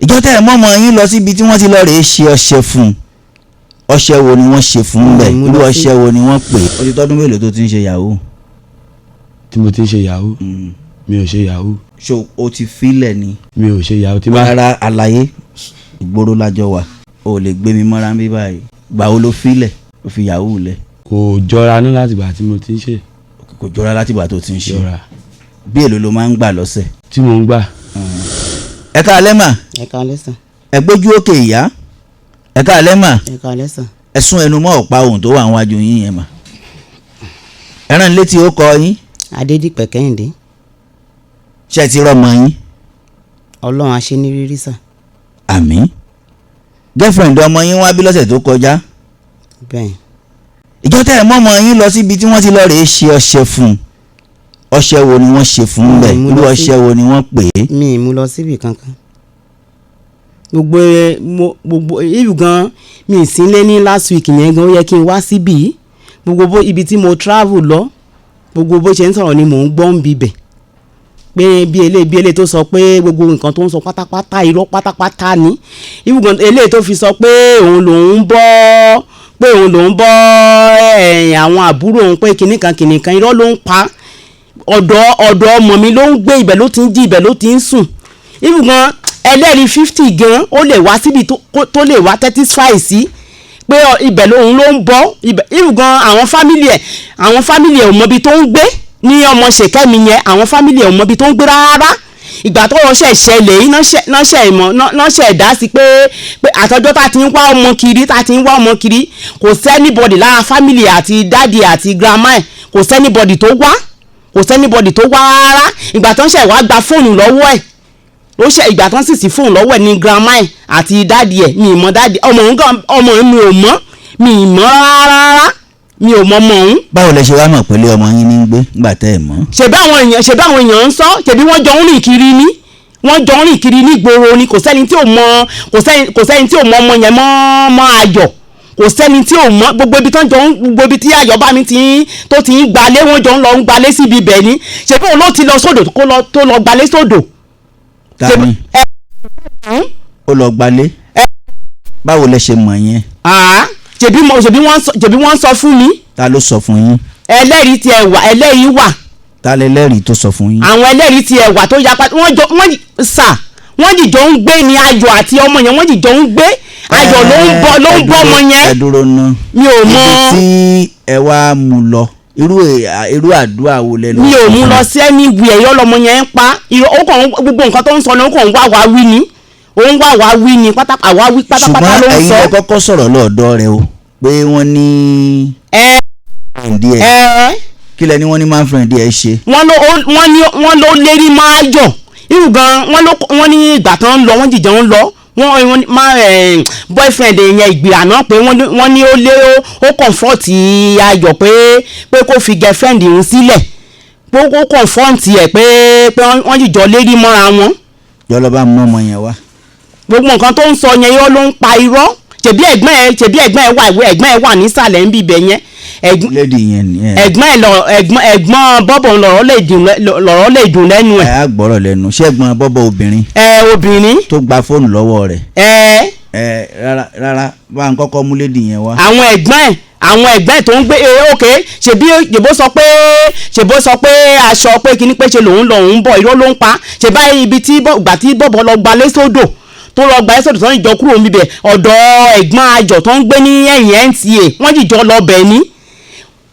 ìjọ tẹ́ ẹ̀ mọ́mọ́ yín lọ síbi tí wọ́n ti lọ rèé ṣe ọṣẹ fún ọṣẹ wo ni wọ́n ṣe fún bẹ́ẹ̀ irú ọṣẹ wo ni wọ́n pè ó ti tọ́dún mélòó tó ti ń ṣe yahoo. tí mo ti ń ṣe yahoo mi ò ṣe yahoo. so o ti filẹ̀ ni. mi ò ṣe yahoo tí bá. rárá àlàyé ìgboro lájọ wà o lè gbé mi mọ́ra bí báyìí gbà wo ló filẹ̀ o fi yahoo lẹ̀. kò jọra ní láti gbà tí mo ti ń ṣe. kò jọra láti gbà tó ti ń ṣe. bí èlò ló máa ń gbà lọ́sẹ̀. tí mo ń gbà. ẹ káalẹ́ mà. ẹ káalẹ́ sàn. ẹ gbójú òkè ìyá. ẹ káalẹ́ mà. ẹ káalẹ́ sàn. ẹ sún ẹnu mọ́ ọ̀pá ohun tó wà níwájú yín yẹn mà. ẹ rán létí ó kọ yín. Adédìpẹ̀ Kẹ́hìndé. ṣé ẹ ti rọ́mọ yín. Ọlọ́run á ṣe ní rírí sàn. àmín. girlfriend ọmọ yín wá bí lọ́sẹ̀ tó kọjá. bẹ́ẹ̀. ìjọ tẹ́ ẹ̀ mọ́mọ́ yín lọ síbi tí wọ́n ti lọ rèé ṣe ọṣẹ fún ọṣẹ wo ni wọ́n ṣe fún bẹ́ẹ̀ irú ọṣẹ wo ni wọ́n pè é. mi ì mú lọ síbi kankan. gbogbo ìlú gan mi ì sí lé ní last week yẹn gan ó yẹ kí n wá síbí gbogbo ibi tí mo travel lọ gbogbo bó ṣe ń sọ̀rọ̀ ni mò ń gbọ́ ń bibẹ̀ pé bí eléyìí tó sọ pé gbogbo nǹkan tó ń sọ pátápátá irọ́ pátápátá ni ìlú gan eléyìí tó fi sọ pé òun lòún bọ́ àwọn àbúrò òun pé kìnnìkan irọ́ ló ń pa ọ̀dọ̀ ọmọ mi ló ń gbé ibẹ̀ ló ti ń jí ibẹ̀ ló ti ń sùn ìlú gan ẹlẹ́rìí 50 gan ó lè wá síbi tó lè wá satisfy sí pé ibẹ̀ lòun ló ń bọ́ ìlú gan àwọn fámìlì ẹ̀ ò mọbi tó ń gbé ní ọmọ ṣèkẹ́mi yẹn àwọn fámìlì ẹ̀ ò mọbi tó ń gbé rárá ìgbà tó wọ́n ṣẹ̀ṣẹ̀lẹ̀ yìí náṣẹ̀ dá sí pé àtọ́jọ́ tá ti ń wá ọmọ kiri kò sẹ́nibọ̀dì lára fámìlì àti dáàdì àti grandma ẹ̀ kò sẹ́nibọ̀dì tó wá rárá ìgbà tó ń ṣẹ̀ wá gba fóònù lọ́wọ́ ẹ̀ ìgbà tó ń sì sí fóònù lọ́wọ́ ẹ̀ ní grandma ẹ̀ àti dáàdì ẹ̀ mi ì mọ̀ dáàdì ọmọ mi ì mọ̀ rárá mi ò mọ ọmọ òun. báwo lẹ ṣe wá mọ̀ pẹ̀lú ọmọ yín ní gbé nígbà tẹ́ ẹ̀ mọ̀. ṣebí àwọn èèyàn ń sọ ṣebí wọ́n jọ ń rìn kiri ní ìgboro ni kò sẹ́ni tí ò mọ ọmọ yẹn mọ́ Ayọ̀ kò sẹ́ni tí ò mọ gbogbo ibi tí Ayọ̀ bá mi tó ti ń gbalé wọ́n jọ ń lọ ń gbalé síbi ibẹ̀ ni ṣebí òun ló ti lọ sódò tó lọ gbalé sódò. tani ó lọ gbalé báwo lẹ ṣe mọ̀ yẹn. ṣebí wọ́n sọ fún mi. ta ló sọ fún yín. ẹlẹ́rìí wà. ta lẹlẹ́rìí tó sọ fún yín. àwọn ẹlẹ́rìí ti ẹ̀wà tó yapa wọ́n jìjọ ń gbé ní Ayọ̀ àti ọmọ yẹn wọ́n jìjọ ń gbé Ayọ̀ ló ń bọ́ ọmọ yẹn. ẹ dúró ná. mi ò mọ. ibi tí ẹ wá mú lọ irú àdúrà wo lẹ lọ. mi ò mú lọ sí ẹni ìwé ẹ̀yọ́ lọmọ yẹn ń pa gbogbo nǹkan tó ń sọ ni ó kàn ń wá wí ni òun wá wí ni pátápátá ló ń sọ. ṣùgbọ́n ẹ̀yin lẹ kọ́kọ́ sọ̀rọ̀ lọ́ọ̀dọ́ rẹ o pé wọ́n ní. kí lẹ ní wọ́n ní man friend ẹ ṣe. wọ́n ló lérí máa yọ̀ irú gan wọ́n ní ìgbà tán ń lọ wọ́n jìjọ ń lọ wọ́n boyfriend yẹn ìgbìyà náà pé wọ́n ní ó comfort Ayọ̀ pé kó fi girlfriend òun sílẹ̀ pé kó comfort ẹ̀ pé wọ́n jìjọ lérí mọ́ra wọn. yọlọ bá mú ọmọ yẹn wá. gbogbo nǹkan tó ń sọ yẹn irọ́ ló ń pa irọ́ ṣebí ẹ̀gbọ́n ẹ̀ wà nísàlẹ̀ ń bíbẹ̀ yẹn ẹ̀gbọ́n bọ́bọ̀ lọ̀rọ̀ lè dùn lẹ́nu ẹ̀. á gbọ́rọ̀ lẹ́nu ṣé ẹ̀gbọ́n bọ́bọ̀ obìnrin. obìnrin. tó gba fóònù lọ́wọ́ rẹ̀. rárá bá ń kọ́kọ́ mú lédi yẹn wá. àwọn ẹ̀gbọ́n tó ń gbé ok ṣèbó sọ pé aṣọ pé kíní pé ṣe lòun bọ̀ irọ́ ló ń pa ṣèbá ibi tí ìgbà tí bọ́bọ̀ lọ gbalé sódò tó lọ gba ẹsẹ̀ tó ń jọ kúrò níbẹ̀ ọ̀dọ̀ ẹ̀gbọ́n Ayọ̀ tó ń gbé ní ẹ̀yìn NTA wọ́n jìjọ lọ bẹ̀ ní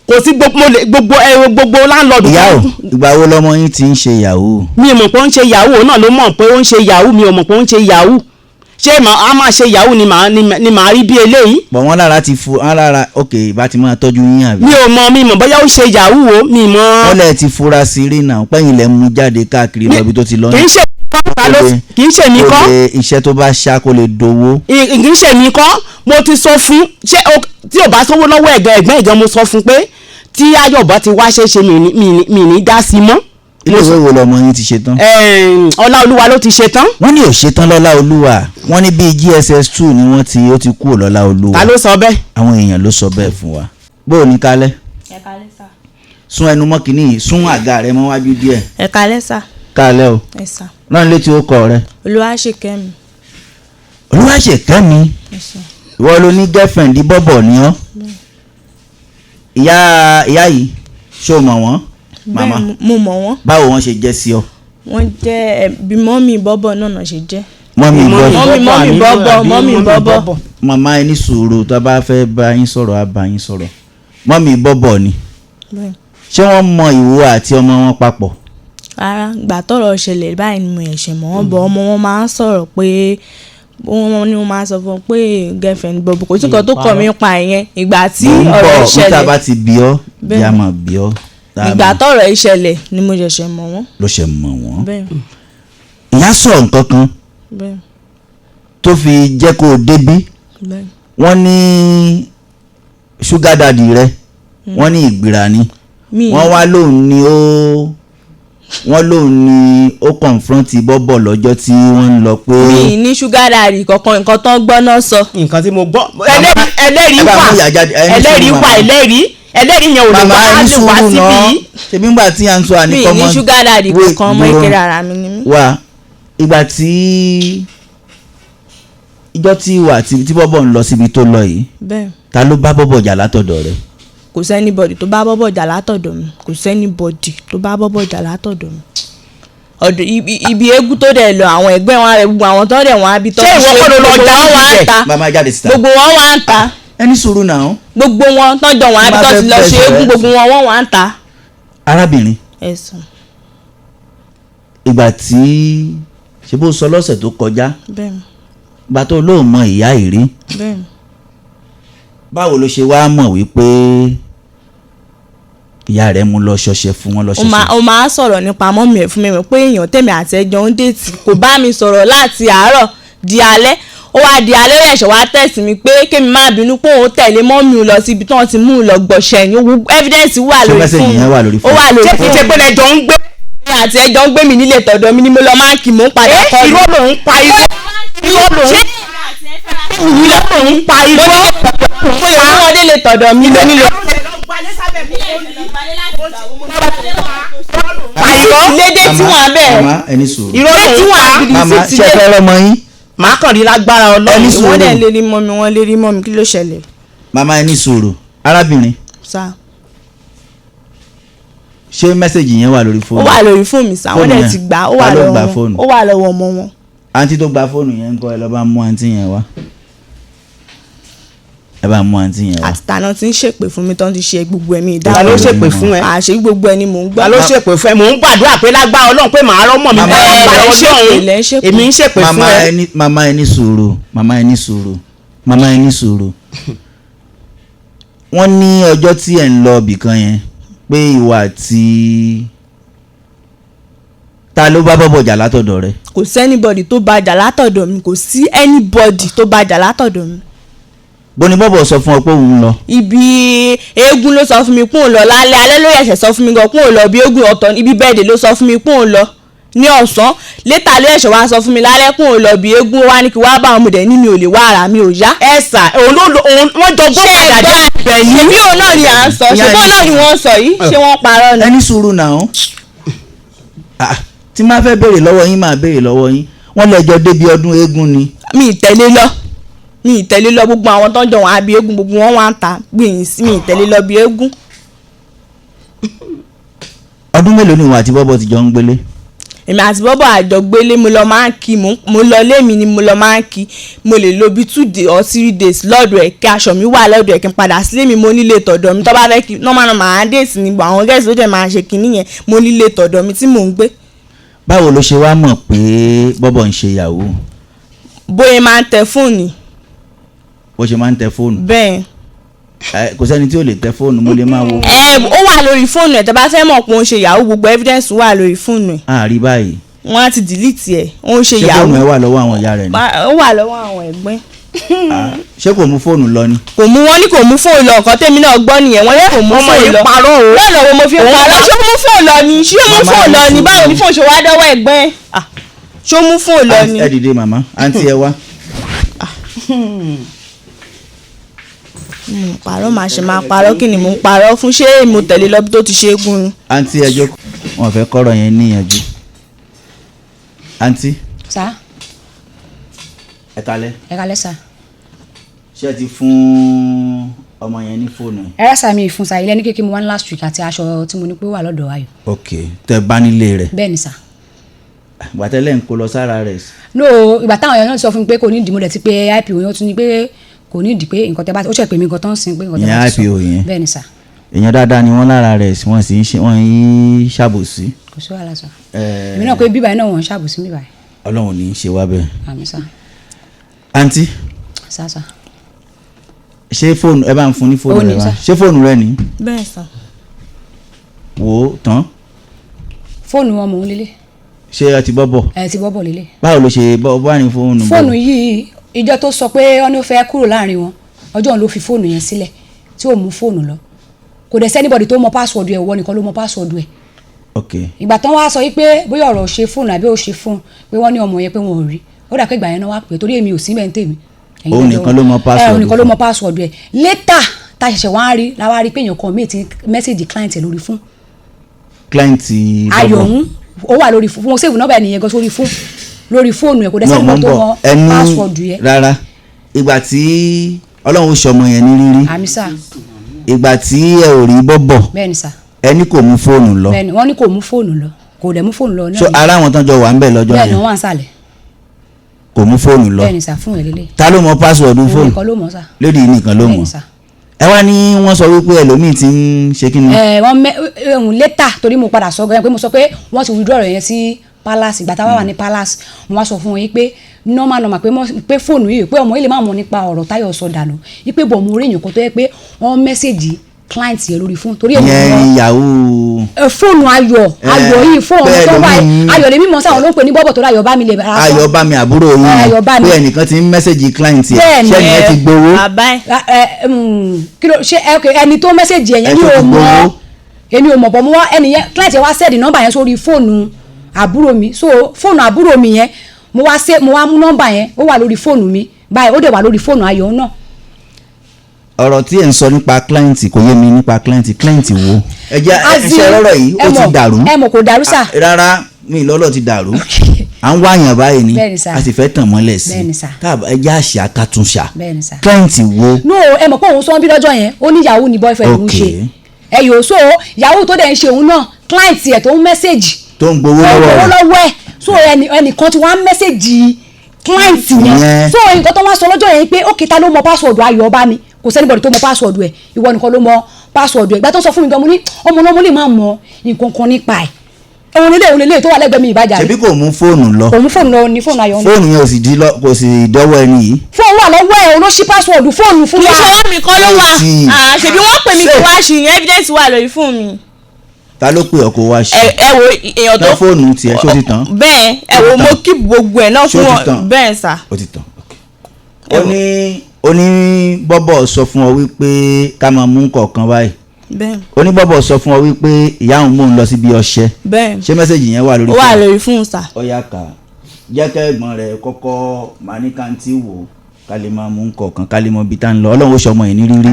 kò sí gbogbo láńlọ́ọ̀dù. ìyá o ìgbà wo lọmọ yín ti ń ṣe yahoo. mi ò mọ̀ pé ó ń ṣe yahoo náà ló mọ̀ pé ó ń ṣe yahoo mi ò mọ̀ pé ó ń ṣe yahoo ṣé a máa ṣe yahoo ni màá rí bí eléyìí. bọ̀ wọ́n lára ti ok ìbá ti máa tọ́jú yín àbí. mi mọ̀ bóyá ó ṣe yahoo o mi mọ̀. wọ́n lẹ̀ ti fura sí rí náà pẹ́yìn lẹ́ mú jáde káàkiri lọ́bi tó ti lọ. kì í ṣe mi kọ́. kò lè iṣẹ́ tó bá ṣá kó lè dowó. kì í ṣe mi kọ́ mo ti sọ fún ṣé tí ò bá sówó lọ́wọ́ ẹ̀gbọ́n ìgan mo sọ fún pé tí Ayọ̀ bá ti wá ṣeéṣe mi ní dá sí mọ́. ilé ìwé wo lọmọ yín ti ṣe tán. Ọláolúwa ló ti ṣe tán. wọ́n ní ò ṣe tán Lọ́láolúwa wọ́n ní bíi GSS 2 ni ó ti kúrò Lọ́láolúwa. ta ló sọ bẹ́ẹ̀. àwọn èèyàn ló sọ bẹ́ẹ̀ fún wa. bó o ní kálẹ̀. ẹ kálẹ́ sà. sún ẹnu mọ́ kínní yìí sún àga rẹ mọ́ wájú díẹ̀. ẹ kálẹ́ sà. kálẹ̀ o. ẹ sà. rán létí ó kọ rẹ. Olúwaṣèkẹ́mi. Olúwaṣèkẹ́mi ìwọ ló ní girlfriend bọ́bọ̀ ni ọ́ ìyá yìí ṣé o mọ̀ wọ́n màmá mo mọ̀ wọ́n. báwo wọ́n ṣe jẹ́ sí ọ. wọ́n jẹ́ bí mọ́mì bọ́bọ̀ náà ṣe jẹ́. mọ́mì bọ́bọ̀. màmá ẹni sùúrù tó bá fẹ́ bá yín sọ̀rọ̀ á bá yín sọ̀rọ̀ mọ́mì bọ́bọ̀ ni ṣé wọ́n mọ ìwọ àti ọmọ wọn papọ̀. rárá gbà tọ́rọ̀ ṣẹlẹ̀ báyìí ni mo ẹ̀ṣẹ̀ mọ́ wọn bọ̀ ọmọ wọn máa ń sọ̀rọ̀ pé wọ́n ní wọ́n máa sọ fún un pé girlfriend bọ́bọ̀ kò tí kan tó kọ̀ mí pa ìyẹn ìgbà tí ọ̀rọ̀ ìṣẹ̀lẹ̀ níta bá ti bí ọ́ bí a máa bí ọ́. ìgbà tọ́rọ̀ ìṣẹ̀lẹ̀ ni mo ṣẹ̀ṣẹ̀ mọ̀ wọ́n. ló ṣe mọ̀ wọ́n. bẹ́ẹ̀ ìyá sọ nǹkan kan bẹ́ẹ̀ tó fi jẹ́ kó o débí bẹ́ẹ̀ wọ́n ní sugar daddy rẹ wọ́n ní ìgbéra ni wọ́n wá lóun ni ó confront bọ́bọ̀ lọ́jọ́ tí wọ́n ń lọ pé. mi ní sugar daddy kankan nǹkan tán gbọ́ náà sọ. nǹkan tí mo gbọ́ ẹlẹ́rìí yẹn ò lè wá lè wá síbí. ṣebí ńgbà tí à ń sọ àníkọ́ mọ́ mi ní sugar daddy kankan ọmọ ìkéré ara mi ni mí. wà ìgbà tí ìjọ tí wà tí bọ́bọ̀ ń lọ síbi tó lọ yìí bẹ́ẹ̀ ta ló bá bọ́bọ̀ jà látọ̀dọ̀ rẹ̀. kò sẹ́nibọ̀dì tó bá bọ́bọ̀ jà látọ̀dọ̀ mi kò sẹ́nibọ̀dì tó bá bọ́bọ̀ jà látọ̀dọ̀ mi. ọ̀dọ̀ ibi eégún tó dẹ̀ lọ àwọn ẹgbẹ́ wọn rẹ̀ gbogbo àwọn tó dẹ̀ wọn á bí tó ṣé ìwọ kọ́ ló lọ jà wọn á ta màmá jáde síta. gbogbo wọn wá ń ta ẹni sùúrù náà. gbogbo wọn tó jọ wọn á bí tó ti lọ ṣe eégún gbogbo wọn wá ń ta. arábìnrin ẹ̀sùn ìgbà tí ṣe bó sọ lọ́sẹ̀ tó kọjá bẹ́ẹ̀ gba tó lóun mọ ìyá ìrí bẹ́ẹ̀ báwo ló ṣe wá mọ̀ wípé ìyá rẹ̀ mú lọ ṣọṣẹ fún wọn lọ ṣọṣẹ. ó máa sọ̀rọ̀ nípa mọ́mì ẹ̀ fún mi pé èèyàn tèmi àti ẹjọ́ ń dètì kò bá mi sọ̀rọ̀ láti àárọ̀ di alẹ́ ó wá di alẹ́ rẹ̀ ṣe wá tẹ̀sí mi pé kémi má bínú pé òun tẹ̀lé mọ́mì lọ síbi tí wọ́n ti mú un lọ gbọ̀ṣẹ̀ ní evidence wà lórí fún mi ó wà lórí fún mi. ṣé kìí ṣe pé ẹjọ́ ń gbé. àti ẹjọ́ ń gbé mi nílé tọ̀dọ̀ mi ni mo lọ máa ń kì mò ń padà kọ́ irọ́ ló ń pa irọ́ mo lè mú wọn délé tọ̀dọ̀ mi lọ nílò. lédè tí wọ́n á bẹ̀rẹ̀ màmá ẹni sùúrù. irọ́ ló ń pa màmá ṣe fẹ́ rọmọ yín. màá kàn rí lágbára Ọlọ́run. wọ́n dẹ̀ lè rí mọ́ mi wọ́n lè rí mọ́ mi kí ló ṣẹlẹ̀. màmá ẹni sùúrù arábìnrin sá ṣé mẹ́sẹ̀gì yẹn wà lórí ó fóònù. wà lórí fóònù mi sá wọ́n dẹ̀ ti gbà ó wà lọ́wọ́ wọn ó wà lọ́wọ́ ọmọ wọn. àǹtí tó gba fóònù yẹn ń kọ́ ẹ lọ́ bá mú àǹtí yẹn wá ẹ bá mú àǹtí yẹn wá. àtàná ti ń ṣèpè fún mi tán ti ṣe gbogbo ẹ̀mí ìdáhùn. ta ló ṣèpè fún ẹ. àṣé gbogbo ẹni mò ń gbọ́. ta ló ṣèpè fún ẹ mò ń gbàdúrà pé lágbára Ọlọ́run pé màá rọ́mọ̀ mi. èmi ń ṣèpè fún ẹ. màmá ẹni sùúrù màmá ẹni sùúrù màmá ẹni sùúrù. wọ́n ní ọjọ́ tí ẹ̀ ń lọ ibìkan yẹn pé ìwà àti ta ló bá bọ́bọ̀ jà látọ̀dọ̀ rẹ̀. kò sí anybody tó bá jà látọ̀dọ̀ mi kò sí anybody tó bá jà látọ̀dọ̀ mi. bó ni bọ́bọ̀ sọ fún ọ pé òun lọ. ibi eégún ló sọ fún mi pé òun lọ lálẹ́ alẹ́ ló yẹ̀sẹ̀ sọ fún mi gan pé òun lọ bí eégún ọ̀tọ̀ ibi bẹ́ẹ̀dẹ̀ ló sọ fún mi pé òun lọ ní ọ̀sán létà ló yẹ̀sẹ̀ wá sọ fún mi lálẹ́ pé òun lọ bí eégún wá ní kí wá bá ọmọdé ní mi ò lè wá ara mi ò yá. ẹ sà wọ́n jọ gbọ́ padà dé ibẹ̀ yìí. ṣebí òun náà ni à ń sọ ṣebí òun náà ni wọ́n sọ yìí ṣé wọ́n parọ́ ni. ẹni sùúrù náà tí máa fẹ́ béèrè lọ́wọ́ yín máa béèrè lọ́wọ́ yín wọ́n lẹ́jọ́ débi ọdún eégún ni. mi ì tẹ̀lé lọ gbogbo àwọn tó ń jọ wọn àbí eégún gbogbo wọn wá ń ta gbìyìn sí mi ì tẹ̀lé lọ bí eégún. ọdún mélòó ni ìwọ àti bọ́bọ̀ ti jọ ń gbélé. èmi àti bọ́bọ̀ àjọgbélé mo lọ máa ń kí mo lọ lé mi ni mo lọ máa ń kí mo lè lo bí 2 days or 3 days lọ́dọ̀ ẹ̀ kí aṣọ mi wà lọ́dọ̀ ẹ̀ kí n padà sílé mi mo nílé tọ̀dọ̀ mi tó bá fẹ́ kí normal days ni àwọn gẹ̀ẹ́sì ló jẹ́ máa ṣe kinní yẹn mo nílé tọ̀dọ̀ mi tí mò ń gbé. báwo ló ṣe wá mọ̀ pé bọ́bọ̀ ń ṣe yahoo. bóyá máa ń tẹ fóònù. bó ṣe máa ń tẹ fóònù. bẹ́ẹ̀. kò sẹ́ni tí ò lè tẹ fóònù mo lè máa wo. ó wà lórí fóònù ẹ̀ tẹ́ bá fẹ́ mọ̀ pé ó ń ṣe yahoo gbogbo evidence wà lórí fóònù ẹ̀. àárí báyìí. wọ́n á ti delete ẹ̀ ó ń ṣe yahoo. ṣé fóònù ẹ wà lọ́wọ́ àwọn ìyá rẹ̀ ni. ó wà lọ́wọ́ àwọn ẹ̀gbọ́n. ṣé kò mú fóònù lọ ni. kò mú wọn ní kò mú fóònù lọ nǹkan tèmi náà gbọ́ nìyẹn wọ́n ní kò mú fóònù lọ. bẹ́ẹ̀ lọ́wọ́ mo fi parọ́ ṣé ó mú fóònù lọ ni ṣé ó mú fóònù lọ ni báwo ni fóònù ṣe wá dọ́wọ́ ẹ̀gbọ́n ẹ̀ ṣé ó mú fóònù lọ ni. ẹ dìde màmá àǹtí ẹ wá. parọ́ máa ṣe máa parọ́ kí ni mò ń parọ́ fún ṣé mo tẹ̀lé lọ bí tó ti ṣe é gún un. àǹtí ẹ jókòó wọn fẹ́ kọ́rọ̀ yẹn níyànjú. àǹtí. sá. ẹ kalẹ́. ẹ kalẹ́ sà. ṣé ẹ ti fún ọmọ yẹn ní fóònù ẹ. ẹ rà sàmì ìfún sa ilé ní kékeré mo wá ní last week àti aṣọ tí mo ní pé wà lọ́dọ̀ Ayọ̀. ok tẹ bá nílé rẹ. bẹ́ẹ̀ ni sà. gbàtẹ́lẹ̀ ń kó lọ sára rẹ̀. no ìgbà táwọn èèyàn náà sọ fún mi pé kò ní ìdí mo dẹ̀ ti pé IPO yẹn ó tún ní pé kò ní ìdí pé nǹkan tẹ bá ó ṣe pé mi nǹkan tó ń sin pé nǹkan tẹ bá ti sọ. ìyẹn IPO yẹn. bẹ́ẹ̀ ni sà. èèyàn dáadáa ni wọ́n lára rẹ̀ wọ́n sì ń ṣe wọ́n yí ṣàbòsí. kò sí wàhálà sà. èmi náà pé bíbáyìí náà wọ́n ṣàbòsí bíbáyìí. Ọlọ́run ní í ṣe wá bẹ́ẹ̀. àmín sà. àǹtí sà. ṣé fóònù ẹ bá ń fún ní fóònù rẹ wá ṣé fóònù rẹ ni. bẹ́ẹ̀ sà. wò ó tán. fóònù wọn mò ń lélẹ̀. ṣé ẹ ti bọ́ bọ̀. ẹ ti bọ́ bọ̀ lélẹ̀. báwo ló ṣe bọ́ bá ní fóònù. fóònù yìí ìjọ tó sọ pé ọ́nà fẹ́ kúrò láàrin wọn ọjọ́ òun ló fi fóònù yẹn sílẹ̀ tí ò mú fóònù lọ kò dẹ̀ sẹ́nibọ̀dì tó mọ páṣíwọ̀dù ẹ̀ wọ́n nìkan ló mọ páṣíwọ̀dù ẹ̀. ok ìgbà tán wá sọ pé bóyá ọ̀rọ̀ ò ṣe fóònù àbí ò ṣe fóònù pé wọ́n ní ọmọ yẹn pé wọn ò rí ó dà pé ìgbà yẹn náà wá pé torí èmi ò sí bẹ́ẹ̀ ń tèmi. òun nìkan ló mọ password. òun nìkan ló mọ password ẹ̀ later tá a ṣẹ̀ṣẹ̀ wá rí la wá rí pé èèyàn kan míì ti mẹ́sẹ̀gì client ẹ̀ lórí fún. client Ayọ̀ ń ó wà lórí fún mo save nọ́mbà ẹ̀ nìyẹn gan sórí fún lórí fóònù ẹ̀ kò dẹ́sẹ̀ nígbà tó mọ password yẹn. rárá ìgbà tí Ọlọ́run ó ṣọmọ yẹn ní rírí. àmì sà. ìgbà tí ẹ ò rí bọ́bọ̀. bẹ́ẹ̀ ni sà. ẹni kò mú fóònù lọ. bẹ́ẹ̀ ni wọ́n ní kò mú fóònù lọ kò dẹ̀ mú fóònù lọ náà. so ara àwọn tán jọ wà ń bẹ̀ lọ́jọ́ yẹn. bẹ́ẹ̀ ni wọ́n wà ń sàlẹ̀. kò mú fóònù lọ. bẹ́ẹ̀ ni sà fún ẹ̀ lélẹ̀. ta ló mọ password fóònù. nìkan ló mọ̀ sà. lórí nìkan ló bẹ́ẹ̀ mọ̀. ni sà. ẹ wá ní wọ́n sọ wípé ẹlòmíì ti ń ṣe kí ni. wọ́n ohun lẹ́tà torí mo padà sọ gan pé mo sọ pé wọ́n ti withdraw rẹ̀ yẹn sí palace ìgbà táwa wà ní palace mo wá sọ fún wọn yìí pé normal pé fóònù yìí pé ọmọ yìí lè má mọ̀ nípa ọ̀rọ̀ Táyọ̀ sọ dànù yìí pé bọ̀ mo rí èèyàn kan tó yẹ pé wọ́n mẹ́sẹ̀gì client yẹn lórí fóònù torí èmi yẹn yahoo. fóònù Ayọ̀ yìí fóònù tó wà Ayọ̀ lèmi mọ̀ sáwọn ló ń pè ní bọ́bọ̀ tó Ayọ̀ bá mi lè bá a sọ. Ayọ̀ bá mi àbúrò yín pé ẹnìkan ti ń mẹ́sẹ̀gì client yẹn ṣé ẹni yẹn ti gbowó. kí ló ṣe ẹni tó mẹ́sẹ̀gì ẹ̀yẹn ní o mọ̀ èmi ò mọ̀ bọ̀ mo wá ẹni yẹn client yẹn wá sẹ́ẹ̀dì nọ́mbà yẹn sórí fóònù àbúrò mi so fóònù àbúrò mi yẹn mo wá mú nọ́mbà yẹn ó wà lórí fóònù mi báyìí ó dẹ̀ wà lórí fóònù Ayọ̀ náà. ọ̀rọ̀ tí ẹ̀ ń sọ nípa client kò yé mi nípa client wo. ẹ jẹ́ ẹṣẹ́ lọ́rọ̀ yìí ó ti dàrú. ẹ mọ̀ kò dàrú sà. rárá mi lọ́rọ̀ ti dàrú. à ń wáyàn báyìí ni a sì fẹ́ tàn mọ́lẹ̀ sí i ẹ jẹ́ àṣà kàtúnṣà. client wo. no ẹ mọ̀ pé òun sọ bí lọ́jọ́ yẹn ó ní yahoo ni boyfriend òun ṣe ẹ yòó so yahoo tó dẹ̀ ń ṣe òun náà client ẹ̀ tó ń mẹ́sẹ̀gì tó ń gbowó lọ́wọ́ ẹ̀ so ẹnìkan tí wọ́n á mẹ́sẹ̀gì client yẹn so nǹkan tó wá sọ lọ́jọ́ yẹn pé ókè ta ló mọ password Ayọ̀ bá mi kò sẹ́nibọ̀dì tó mọ password ẹ̀ ìwọ nìkan ló mọ password ẹ̀ ìgbà tó sọ fún mi gan mo ní ọmọ náà mo lè máa mọ nǹkan kan nípa ẹ̀ òun nílé tó wà lẹ́gbẹ̀ẹ́ mi ìbàjá ṣebí kò mú fóònù lọ òun fóònù lọ ní fóònù Ayọ̀ fóònù yẹn kò sì dọ́wọ́ ẹni yìí. fóònù wà lọ́wọ́ ẹ̀ òun ló ṣí password fóònù fún wa. ìṣòro mi kọ́ ló wà ṣèbí wọ́n pè mí kí wá ṣì yẹn evidence wà lórí fóònù mi. ta ló pè ọ́ kó wá ṣe. ẹ wo èèyàn tó tán fóònù tiẹ̀ ṣó ti tán. bẹ́ẹ̀ ẹ wo mo keep gbogbo ẹ̀ náà fún wọn bẹ́ẹ̀ sà. ó ti tán ó ní bọ́bọ̀ sọ fún ọ wípé ká máa mú kọ̀ọ̀kan báyìí. bẹ́ẹ̀ ó ní bọ́bọ̀ sọ fún ọ wípé ìyá òun mò ń lọ síbi ọṣẹ. bẹ́ẹ̀ ṣé mẹ́sẹ̀gì yẹn wà lórí fóònù. ó wà lórí fóònù sà. ọ̀yà kà jẹ́ kẹ́gbọ́n rẹ̀ kọ́kọ́ màá ní kántí wò ká lè máa mú kọ̀ọ̀kan ká lè mọ ibi tá ń lọ Ọlọ́run ó ṣọmọ yẹn ní rírí.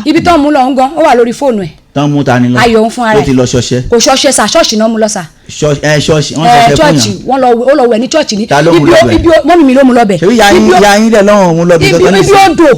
ibi tó ń mú lọ ń gan ó wà lórí fóònù ẹ̀. tán mú ta ni lọ Ayọ̀ ń fún ara ẹ̀ tó ti lọ ṣọṣẹ. kò ṣọṣẹ sà ṣọ́ọ̀ṣì náà mú lọ sà. ṣọ́ọ̀ṣì wọ́n ṣọṣẹ fún yàn. wọ́n lọ wẹ̀ ní ṣọ́ọ̀ṣì ní. ta ló mú lọ bẹ̀ mọ́mí mi ló mú lọ bẹ̀. ṣé ìyá yín lẹ̀ lọ́wọ́ òun lọ bí kankan ní ibi odò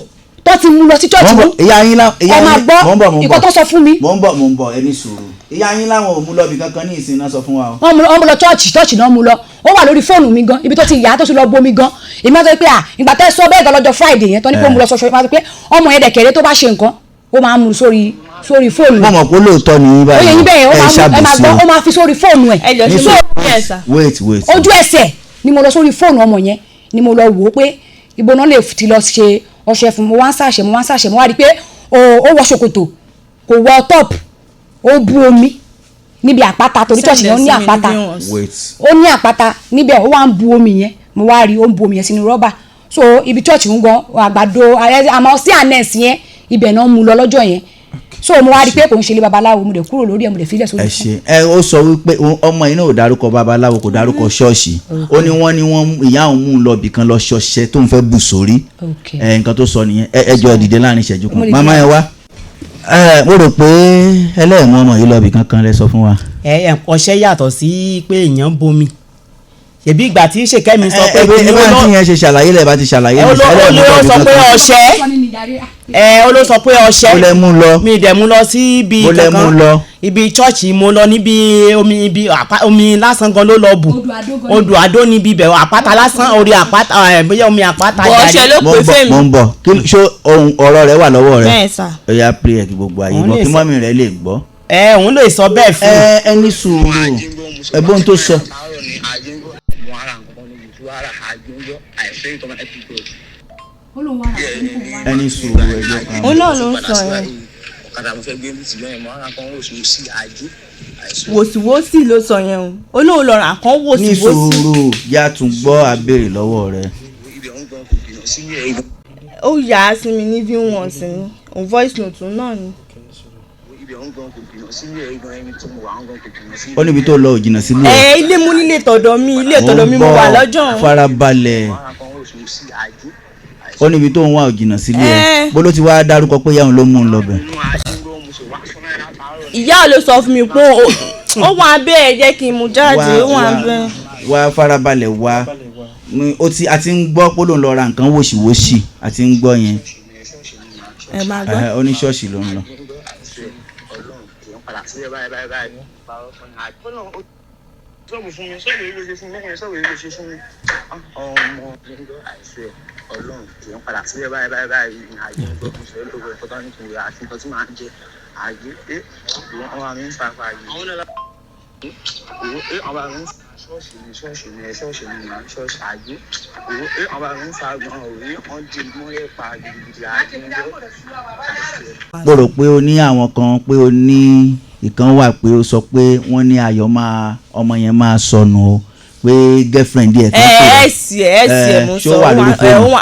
tó ti mú lọ sí ṣọ́ọ̀ṣì mú. ìyá yín ọmọ gbọ́ ìkọ́ tó sọ fún mi. mò ń bọ̀ ẹni sùúrù ìyá yín láwọn ò mú lọ bí kankan ní ìsìn náà sọ fún wa. wọ́n mú lọ ṣọ́ọ̀ṣì náà mú lọ ó wà lórí fóònù mi gan ibi tó ti yà tó ti lọ bomi gan èmi máa sọ pé ìgbà tẹ́ sọ bẹ́ẹ̀ gan lọ́jọ́ Friday yẹn tó ní kó mú lọ ṣọṣọ máa sọ pé ọmọ yẹn dẹ̀kẹ̀rẹ́ tó bá ṣe nǹkan ó máa mú sórí fóònù. mo mọ̀ pé lóòótọ́ ni yín báyìí ẹ ṣàbùsí o ó máa fi sórí fóònù ẹ̀. ẹ jọ sí sórí ẹ̀ sà. wait ojú ẹsẹ̀ ni mo lọ sórí fóònù ọmọ yẹn ni mo lọ wò ó pé ibo náà lè ti lọ ṣe ọṣẹ fún mo wá ń ṣàṣẹ mo wá rí i pé ó wọ ṣòkòtò kò wọ top ó bu omi níbi àpáta torí ṣọ́ọ̀ṣì yẹn ó ní àpáta ó ní àpáta níbẹ̀ ó wá ń bu omi yẹn mo wá rí ó ń bu omi yẹn sínú rọ́bà so ibi ṣọ́ọ̀ṣì ń gan àgbàdo àmọ́ sí ànẹ́ẹ̀sì yẹn ibẹ̀ náà mú lọ lọ́jọ́ yẹn so mo wá rí i pé kò ń ṣe ilé babaláwo mo dẹ̀ kúrò lórí ẹ̀ mo dẹ̀ filẹ̀ sórí fún. ẹ ṣe ẹ ó sọ wípé ọmọ yìí náà ò dárúkọ babaláwo kò dárúkọ ṣọ́ọ̀ṣì ó ní wọ́n ìyá òun mú un lọ bìkan lọ ṣọṣẹ tó ń fẹ́ bù sórí nǹkan tó sọ nìyẹn ẹ jọ dìde láàrin ìṣẹ́jú kan màmá ẹ wá mo rò pé ẹlẹ́ẹ̀mú ọmọ yìí lọ bìkan kan lẹ sọ fún wa. ọṣẹ yàtọ̀ sí pé èèyàn bomi ẹbí ìgbà tí ṣèkẹ́mi sọ pé ẹ bá tí yẹn ṣe ṣàlàyé lẹ bá ti ṣàlàyé ó sọ pé ọṣẹ ó ló sọ pé ọṣẹ mo lẹ mú lọ mi dẹ̀ mú lọ sí ibi kankan ibi chọ́ọ̀chì mo lọ níbi omi lásán gan ló lọ bù odò àdó níbi ibẹ̀ àpáta lásán orí àpáta bóyá omi àpáta jáde. ọṣẹ ló pè fèmí. mo ń bọ̀ ṣó ọ̀rọ̀ rẹ wà lọ́wọ́ rẹ bẹ́ẹ̀ sà. ó yá play ẹ̀ kí gbogbo ayé gbọ́ kí mọ́mí rẹ lè gbọ́. òun lè sọ bẹ́ẹ̀ fún un. ẹni sùúrù ẹgbọ́n tó sọ. ẹni sùúrù ẹjọ́ kan. ó náà ló ń sọ yẹn. wòsíwòsí ló sọ yẹn o ó lóun lọ rà kán wòsíwòsí. ní sùúrù yá tún gbọ́ abéèrè lọ́wọ́ rẹ. ó yà á sí mi ní v1 sí ni òun voice note náà ni. ó níbi tó lọ òjìnà sílé. ilé mú nílé tọ̀dọ̀ mi mo wà lọ́jọ́. farabalẹ̀ ó níbi tó ń wá òjìnà sílé ẹ bó ló ti wá dárúkọ pé yáwọn ló mú un lọbẹ. ìyá ló sọ fún mi pé ó wà bẹ́ẹ̀ jẹ́ kí n mú jáde ó wà bẹ́ẹ̀. wá farabalẹ̀ wá a ti ń gbọ́ pé ló ń lọ ra nǹkan wòṣìwòṣì a ti ń gbọ́ yẹn. ẹ máa gbọ́. oníṣọ́ọ̀ṣì ló ń lọ. sọ́ọ̀bù fún mi sọ́ọ̀bù yìí ló ṣe fún mi lẹ́yìn sọ́ọ̀bù yìí ló ṣe fún mi ọmọ àìsí ọlọ́run kì í padà sílẹ̀ báyìí ní ààyè ìgbọ́ fún ṣe lóko ẹ̀kọ́ tó ní kí n wẹ̀ àti nǹkan tí màá ń jẹ ààyè ìwọ̀n ọmọ mi ń fa ààyè ọmọ mi ń ṣọ́ọ̀ṣì ní ṣọ́ọ̀ṣì ààyè ọmọ mi ń fa gan òwe wọ́n di mọ́lẹ̀ pa gidigidi ààyè ìgbọ́. mo rò pé o ní àwọn kan pé o ní ìkan wà pé ó sọ pé wọ́n ní ayọ̀ ọmọ yẹn máa sọnù o pé girlfriend ẹ̀ kan pé ẹ̀sì mo sọ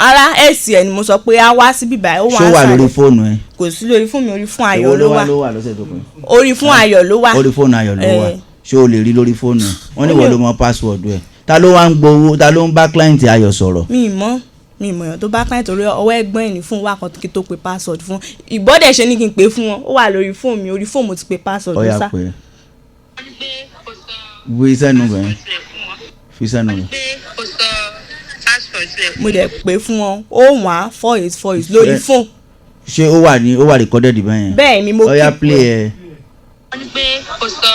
ara ẹ̀sì ẹ̀ ni mo sọ pé a wá síbí báyìí ó wà ṣó wà lórí fóònù ẹ. kò sí lórí fóònù mi orí fún ayọ̀ ló wà. ló wà lọ́sẹ̀ tó kàn. orí fún ayọ̀ ló wà. orí fóònù ayọ̀ ló wà ṣó o lè rí lórí fóònù ẹ wọ́n ní wọ́n ló mọ password ẹ ta ló wá ń gbowó ta ló ń bá client ayọ̀ sọ̀rọ̀. mi mọ̀ èèyàn tó bá client orí ọwọ́ ẹ̀gbọ́n ẹ̀ ní fún wa kan kí tó pe password fún ìgbọ́dẹ̀ ṣe ní kí n pè fún wọn ó wà lórí fóònù mi orí fóònù mo ti pe password fún sá. ọ̀yà pé fi sẹ́nu bẹ̀rẹ̀ fi sẹ́nu bẹ̀rẹ̀. mo dẹ̀ pè fún wọn 01484 lórí fóònù. ṣé ó wà recorded bẹ́ẹ̀. bẹ́ẹ̀ ni mo kí ọ̀yà play ẹ̀. wọ́n ní pé kò sọ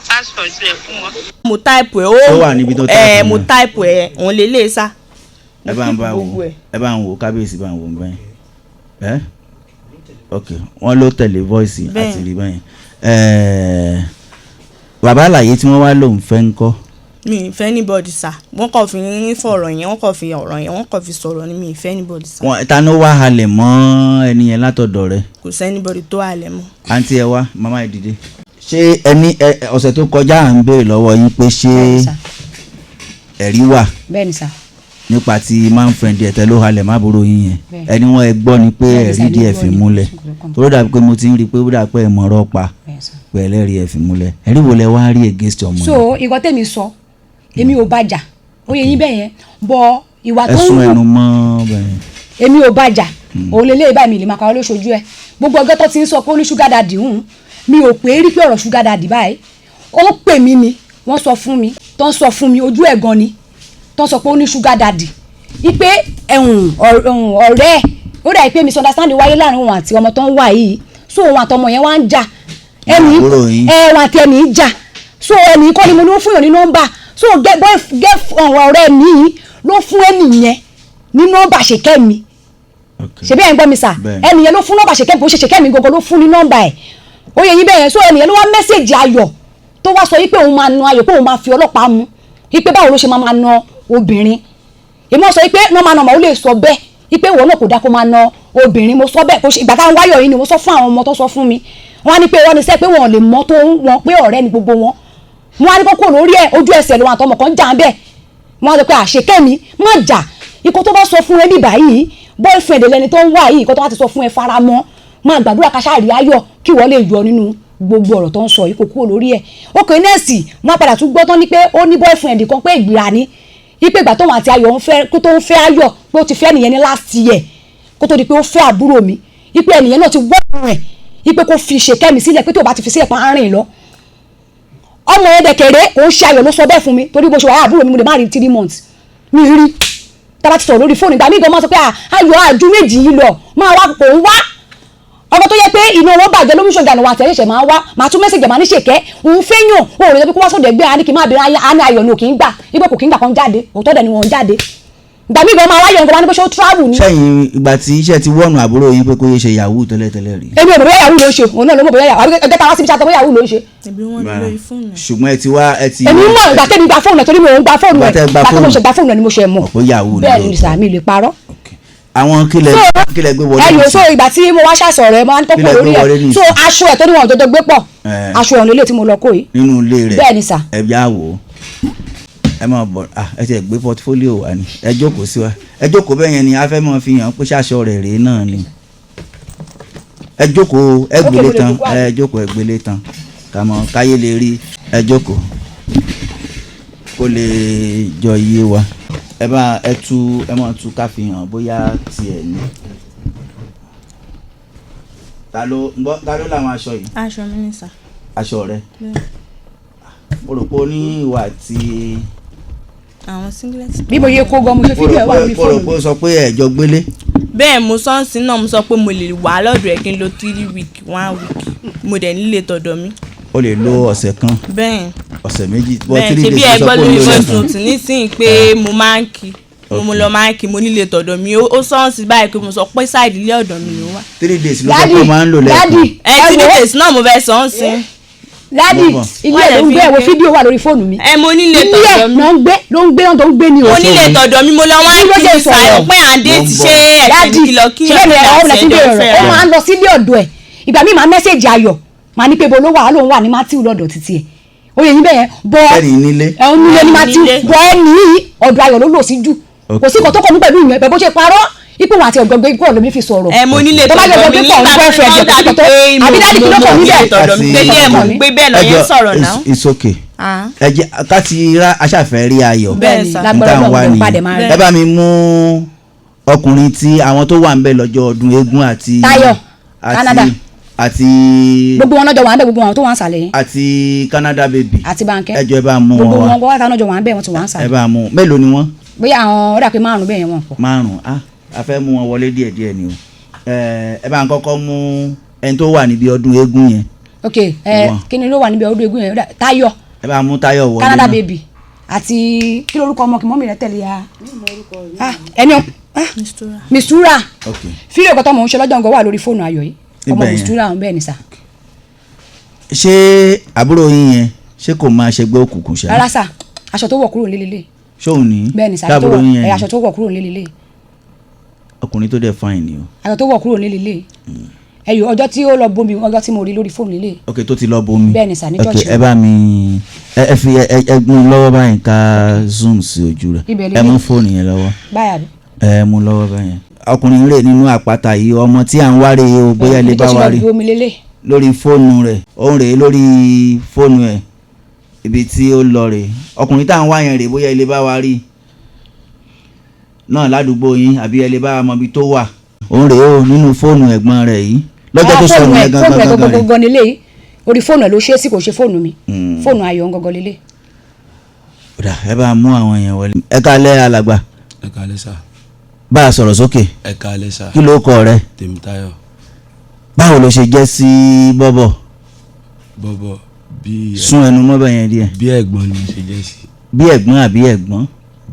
password sílẹ̀ fún wọn. mo type ẹ̀ ó wà níbi tó type mo type ẹ̀ òun lè lè sá. ẹ bá ń wo kábíyèsí bá ń wo bẹ́ẹ̀ ok wọ́n ló tẹ̀lé voice àti rí bẹ́ẹ̀ bàbá àlàyé tí wọ́n wá lòun fẹ́ ń kọ́. mi ì fẹ́ anybody sá wọ́n kàn fi fọ̀rọ̀ yẹn wọ́n kàn fi ọ̀rọ̀ yẹn wọ́n kàn fi sọ̀rọ̀ ni mi ì fẹ́ anybody sá. ta ló wá halẹ̀ mọ́ ẹni yẹn látọ̀dọ̀ rẹ̀. kò sí anybody tó halẹ̀ mọ́. àǹtí ẹ wá màmá ẹ dìde. ṣé ẹni ọ̀sẹ̀ tó kọjá à ń béèrè lọ́wọ́ yín pé ṣé ẹ̀rí wà. bẹ́ẹ̀ni sá. nípa ti man friend ẹ̀ tẹ́ ló halẹ̀ má burú yín yẹn ẹni wọ́n ẹ gbọ́ ni pé ẹ̀rí díẹ̀ fi múlẹ̀ tó dàbí pé mo ti ń rí i pé ó dà pé ẹ̀mọ̀rọ̀ pa pé ẹlẹ́rìí ẹ̀ fi múlẹ̀ ẹ̀rí wo lẹ wá rí against ọmọ yẹn. so ìkọ́ tèmi sọ èmi ò bàjà ó yẹ yín bẹ́ẹ̀ yẹn bọ ìwà tó ń wù ẹ̀sùn ẹnu mọ́ bẹ́ẹ̀. èmi ò bàjà òun lè lé ibà mi lè máa kọ́ lóṣojú ẹ gbogbo ọgọ́ tó ti ń sọ pé ó ní ṣúgà dàdì hùn mi ò pé rí pé ọ̀rọ̀ ṣúgà dàdì báyìí ó pè mí ni wọ́n sọ fún mi tó ń sọ fún mi ojú ẹ̀ gan ni tó ń sọ pé ó ní ṣúgà dàdì ipe ọ̀rẹ́ ó dà pé misunderstanding wáyé láàrin òun àti ọmọ tó ń wà yìí so òun àtọmọ yẹn wá ń jà ẹni ẹ̀wọ̀n àti ẹni ń jà so ẹni kọ́ ni mo ló fún yàn ní nọ́mbà so ọ̀rẹ́ mi ló fún ẹnìyẹn ní nọ́mbà ṣèkẹ́mi ṣe bẹ́ẹ̀ ń gbọ́ mi sà ẹnìyẹn ló fún nọ́mbà ṣèkẹ́mi bó ṣe ṣèkẹ́mi gbogbo ló fún ní nọ́mbà ẹ̀ ó yẹ yín bẹ́ẹ̀ yẹn so ẹnìyẹn ló wá mẹ́sẹ̀jì ayọ̀ tó wá sọ wípé òun máa na ayọ̀ pé òun máa fi ọlọ́pàá mú wípé báwo ló ṣe máa na obìnrin èmi sọ wípé nọ́ọ̀mà ó lè sọ bẹ́ẹ̀ wípé ìwọ náà kò dá kó máa na obìnrin mo sọ bẹ́ẹ̀ kó ṣe ìgbà táwọn wáyọ̀ yìí ni mo sọ fún àwọn ọmọ tó sọ fún mi wọ́n á ní pé wọ́n ní sẹ́ pé wọ́n lè mọ́ tó wọn pé ọ̀rẹ́ ni gbogbo wọn wọ́n á ní kókó lórí ẹ̀ ojú ẹsẹ̀ lòun àtọmọ kan jà ń bẹ́ẹ̀ wọ́n á sọ pé àṣekẹ́mi má jà ikú tó bá sọ fún ẹ bíbá yìí boyfriend lẹni tó ń wá yìí ikú tó bá ti sọ fún ẹ fara mọ́ máa gbàdúrà ká ṣáà rí ayọ̀ kí wọ́n lè yọ nínú gbogbo ọ̀rọ̀ tó ń sọ yìí kò kúrò lórí ẹ̀ ókè nẹ́ẹ̀sì wọ́n padà tún gbọ́ tán ní pé ó ní boyfriend kan pé ìgbìrà ni ipe ìgbà tóun àti ayọ̀ kó tó ń fẹ́ ayọ̀ pé ó ti fẹ́ nìyẹn ní last year kó tó di pé ó fẹ́ àbúrò mi ipe ẹnìyẹn náà ti wọ́pọ̀ rẹ̀ ipe kó fi ṣèkẹ́mi sílẹ̀ pé tó o bá ti fi sílẹ̀ pa arìn lọ ọmọ yẹn dẹ̀kẹ̀rẹ́ kò ń ṣe ayọ̀ ló sọ bẹ́ẹ̀ fún mi torí bó ṣe wà àbúrò mi mo lè má rí 3 months mi rí tábà ti sọ̀rọ̀ lórí fóònù ìgbà míì gan máa sọ pé ayọ̀ àjú méjì yìí lọ máa wá kò ń wá ọkọ tó yẹ pé inú wọn bàjẹ́ lómi ṣọjà àwọn àtẹ̀yẹsẹ̀ máa wá máa tún mẹ́sẹ̀jì máa ní ṣèkẹ́ òun fẹ́yàn òun rẹ̀ kó wá sọ̀dọ̀ ẹgbẹ́ àní kì í máa bẹ̀rẹ̀ àní ayọ̀ ni ò kì í gbà ibẹ̀ kò kì í gbà kan jáde òótọ́ dẹ̀ ni wọ́n jáde ìgbà míì gan máa wáyọ̀ nǹkan máa ní pé ṣé ó travel ni. sẹ́yìn ìgbà tí iṣẹ́ ti wọ́nù àbúrò yín pé kó yé ṣe yahoo tẹ́lẹ̀tẹ́lẹ̀ rí. èmi ò bẹ̀rẹ̀ yahoo ló ń ṣe òun náà ló mọ̀ bẹ̀rẹ̀ yahoo ẹgbẹ́ ta wá síbi ṣàtọ̀ yahoo ló ń ṣe. ṣùgbọ́n ẹ ti wá ẹ ti. èmi mọ̀ ìgbà tẹ́mi gba fóònù ẹ̀ torí mi ò ń gba fóònù ẹ̀ gbàtọ́ mo ṣe gba fóònù ẹ̀ ni mo ṣe mọ̀ ọ̀pọ̀ yahoo ni bẹ́ẹ̀ ni sàmì lè parọ́. àwọn kílẹ̀ gbé wọlé ẹyọ so ìgbà tí mo wá ṣàṣọ̀rọ̀ ẹ máa ń tọ́pọ̀ lórí ẹ̀ so aṣọ ẹ̀ tó níwọ̀n jọjọ gbé pọ̀ aṣọ ẹ̀ nílé tí mo lọ kó yìí nínú ilé rẹ̀ bẹ́ẹ̀ ni sà. ẹ bí àwò ẹ máa bọ̀ ẹ ti gbé portfolio wa ni ẹ jókòó sí wa ẹ jókòó bẹ́ẹ̀ yẹn ni a fẹ́ máa fi hàn pé ṣaṣọ rẹ̀ rèé náà ni ẹ jókòó ẹ gbélé tán ẹ jókòó ẹ gbélé tán kàmọ́ káyé lè rí ẹ jókòó kó lè jọ iye wa ẹ bá ẹ máa tú ká fi hàn bóyá tiẹ̀ ní. ta ló làwọn aṣọ yìí. aṣọ mi ni sà. aṣọ rẹ. mo rò pé ó ní ìwà àti. àwọn singlet. bí mo yẹ kó gan mo ṣe fídíò ẹ wà lórí fóònù mi. mo rò pé ó sọ pé ẹ̀jọ̀ gbélé. bẹ́ẹ̀ mo sọ ń sin náà mo sọ pé mo lè wà lọ́dọ̀ ẹ̀ kí n lo 3 week 1 week mo dẹ̀ nílé tọ̀dọ̀ mi. o lè lo ọ̀sẹ̀ kan. bẹ́ẹ̀ ọ̀sẹ̀ méjì. bẹ́ẹ̀ ṣe bí ẹgbẹ́ lórí voice tí nísìnyí pé mo máa ń kí mo lọ máa ń kí mo nílé tọ̀dọ̀ mi ó sọ́ọ̀sì báyìí pé mo sọ pé sáìdì ilé ọ̀dọ̀ mi ló wà. 3 days ló sọ pé ó máa ń lò lẹ́ẹ̀kan. 3 days náà mo fẹ́ sọ́ọ̀sì. dádì ilé ẹ̀ ló ń gbé ẹ̀wọ̀ fídíò wà lórí fóònù mi. mo nílé tọ̀dọ̀ mi. ló ń gbé náà tó ń gbé ní o. mo nílé tọ̀dọ̀ mi mo lọ wá kí n sàyọ̀ pé àdé ti ṣe ẹ̀sìn kìlọ̀ kí ṣe bẹ́ẹ̀ ni ó máa ń lọ sílé ọ̀dọ̀ ẹ̀ ìgbà míì máa mẹ́sẹ̀jì ayọ̀ máa ní pé bo ló wà á lóun wà ní Matthew lọ́dọ̀ títí ẹ̀ oyè yín bẹ́ẹ̀ bọ́ ẹ̀hún nílé ní Matthew bọ́ ẹ̀ ní ọ̀dọ̀ ayọ̀ ló lò sí jù kò sí nǹkan tó kọ mú pẹ̀lú ìyẹn bó ṣe parọ́ ipò wọn àti ọ̀gbọ̀ngbọ̀ ikú ọ̀lọ́mí fi sọ̀rọ̀ mo nílé tọ̀dọ̀ mi nígbà tó àbí dáàdì kí ló kọ̀ níbẹ̀ tọ̀dọ̀ mi gbélé ẹ̀ mọ̀ pé bẹ́ẹ̀ lọ yẹn sọ̀rọ̀ náà. it's okay ẹ jẹ́ ká ti ra aṣàfẹ́ rí ayọ̀ lágbára ọlọ́run padà máa rí. ẹ bá mi mú ọkùnrin tí àwọn tó wà ń bẹ lọ́jọ́ ọdún eégún àti Táyọ̀ Canada àti gbogbo wọn lọ́jọ́ wà ń bẹ gbogbo wọn tó wà ń sàlẹ̀ yẹn àti Canada baby àti Bánkẹ́ ẹjọ́ ẹ bá mú wọn wá gbogbo wọn gbọ́ wà lọ́jọ́ wà ń bẹ wọn tó wà ń sàlẹ̀ ẹ bá mú mélòó ni wọ́n. bóyá àwọn ọ̀dà pé 5 bẹ́ẹ̀ yẹn wọ́n pọ̀. 5 a fẹ́ mú wọn wọlé díẹ̀díẹ̀ ni o ẹ bá ń kọ́kọ́ mú ẹni tó wà níbi ọdún eégún yẹn. ok kí ni ló wà níbi ọdún eégún yẹn Táyọ̀ ẹ bá mú Táyọ̀ wọlé Canada baby àti kí lórúkọ ọmọ kí mọ́mí rẹ tẹ̀lé ya ẹni Mistura fídíò ìkọ́tọ́ mò ń ṣe lọ́jọ́ nǹkan wà lórí fóònù ayọ̀ yìí ọmọ Mistura ọ̀hún bẹ́ẹ̀ ni sà. ṣé àbúrò yín yẹn ṣé kò máa ṣẹgbẹ́ òkùnkùn ṣá. rárá sà aṣọ tó wọ̀ kúrò nílé ṣóun ní bẹ́ẹ̀ ni sà aṣọ tó wọ̀ kúrò nílé ọkùnrin tó dẹ̀ fáìn ni o. aṣọ tó wọ̀ kúrò nílé ẹyọ ọjọ́ tí ó lọ bomi ọjọ́ tí mo rí lórí fóònù nílé. ok tó ti lọ bomi bẹ́ẹ̀ ni sà ní church. ok ẹ bá mi ẹ fi ẹgbọn lọ́wọ́ báyìí ká zoom sí ojú rẹ̀ ẹ mú fóònù yẹn lọ́wọ́ báyà bí. ẹ mú lọ́wọ́ báyẹn ọkùnrin rẹ̀ nínú àpáta yìí ọmọ tí à ń wáre o bóyá lè bá wáre lórí fóònù rẹ̀ ó ń rèé lórí fóònù ẹ̀ ibi tí ó lọ rèé ọkùnrin tá à ń wá yẹn rèé bóyá ilé bá wa rí náà ládùúgbò yín àbí ẹ lè bá wa mọ ibi tó wà ó ń rèé o nínú fóònù ẹ̀gbọ́n rẹ̀ yìí lọ́jọ́ tó sọ̀rọ̀ yẹn gangan fóònù ẹ̀ gangan nílé yìí orí fóònù ẹ̀ ló ṣe é sí kò ṣe fóònù mi fóònù ayọ̀ gangan nílé. ẹ bá mú àwọn yẹn wọlé ẹ kálẹ́ alàgbà. ẹ kálẹ́ sà. bá a sọ̀rọ̀ sókè. ẹ kálẹ́ sà. kí ló kọ rẹ. Tèmítáyọ̀. báwo ló ṣe jẹ́ sí bọ́bọ̀. bọ́bọ̀ bí. sún ẹnu mọ́bẹ̀ yẹn díẹ̀. bí ẹ̀gbọ́n ni mo ṣe jẹ́ sí. bí ẹ̀gbọ́n àbí ẹ̀gbọ́n.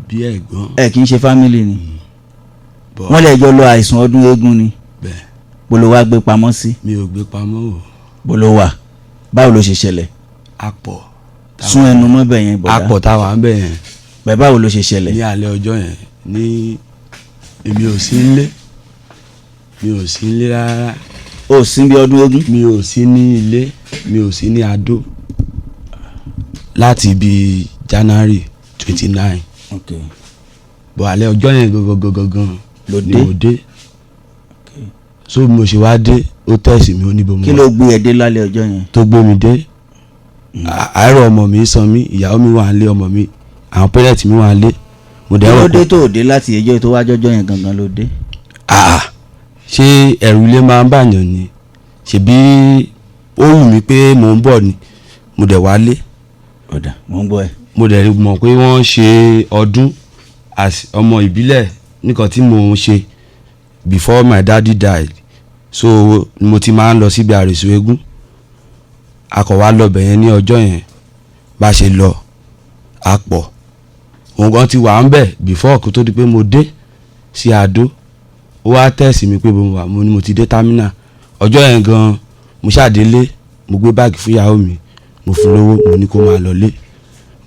bí ẹ̀gbọ́n. ẹ kì í ṣe fámìlì ni. wọ́n lè jọ lọ àìsàn ọdún eégún ni. bẹ́ẹ̀. bolo wa gbé pamọ́ sí. mi ò gbé pamọ́ o. bolo wa báwo ló ṣe ṣẹlẹ̀. apọ̀. sún ẹnu mọ́bẹ̀ yẹn bọ̀dá. apọ̀ táwa ń bẹ̀ yẹn. bẹ́ẹ̀ báwo ló ṣe ṣẹlẹ̀. ní alẹ́ ọjọ́ yẹn ní èmi ò sí nílé mi ò sí nílé rárá. o sí bí ọdún eégún. mi ò sí ní ilé mi ò sí ní Adó láti bíi January 29. okay. bọ̀ alẹ́ ọjọ́ yẹn gangan ló ni mo dé. so bí mo ṣe wá dé ó tẹ̀sí mi ó níbo mo wà. kí ló gbé ẹ dé lálẹ́ ọjọ́ yẹn. tó gbé mi dé àárọ̀ ọmọ mi sàn mí ìyàwó mi wà nílé ọmọ mi àwọn pẹ́rẹ́tì mi wà nílé. mo dẹ́ ló dé tó dé láti ẹjọ́ tó wájọ́ ọjọ́ yẹn gangan ló dé. ṣé ẹ̀rù ilé máa ń bàyàn ni ṣebí ó wù mí pé mò ń bọ̀ ni mo dẹ̀ wálé ọ̀dà mo ń gbọ́ ẹ. mo dẹ̀ mọ̀ pé wọ́n ṣe ọdún ọmọ ìbílẹ̀ nìkan tí mo ń ṣe before my daddy died, so mo ti máa ń lọ síbi àrèsò eégún. Akọ̀wá lọ bẹ̀yẹn ní ọjọ́ yẹn bá ṣe lọ àpọ̀ òun gan ti wà ń bẹ̀ before kó tó di pé mo dé sí Adó. Ó wá tẹ̀sí mi pé mo wà, mo ní mo ti dé terminal. Ọjọ́ yẹn gan mo ṣàdélé, mo gbé báàgì fún ìyàwó mi, mo fún lówó, mo ní kó máa lọlé,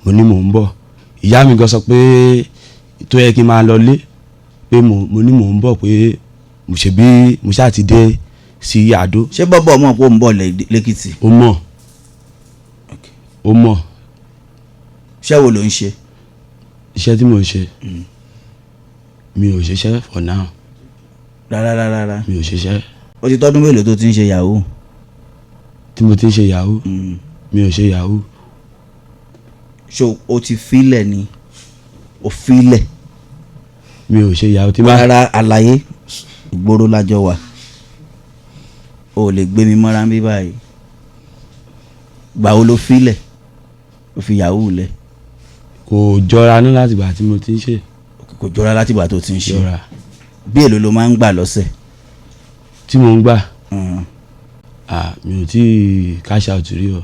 mo ní mò ń bọ̀. Ìyá mi gan sọ pé tó yẹ kí n máa lọlé pé mo ní mò ń bọ̀ pé mo ṣe bí mo ṣáà ti dé sí Adó. ṣé bọ́bọ̀ mọ̀ pé ó ń bọ̀ lẹ́kìtì. ó mọ̀ ó mọ̀. iṣẹ́ wo ló ń ṣe. iṣẹ́ tí mo ń ṣe mi ò ṣiṣẹ́ for now. rárá. mi ò ṣiṣẹ́. ó ti tọ́dún mélòó tó ti ń ṣe yahoo. tí mo ti ń ṣe yahoo mi ò ṣe yahoo. ṣé o ti filẹ̀ ni o filẹ̀. mi ò ṣe yahoo tí máa. rárá àlàyé ìgboro lájọ wà o lè gbé mi mọ́ra ń bí báyìí. gbà wo ló filẹ̀ o fi yahoo lẹ̀. kò jọra ní láti ìgbà tí mo ti ń ṣe. kò jọra láti ìgbà tó ti ń ṣe. jọra. bí èlò ló máa ń gbà lọ́sẹ̀. tí mo ń gbà mi ò tí ì cash out rí o.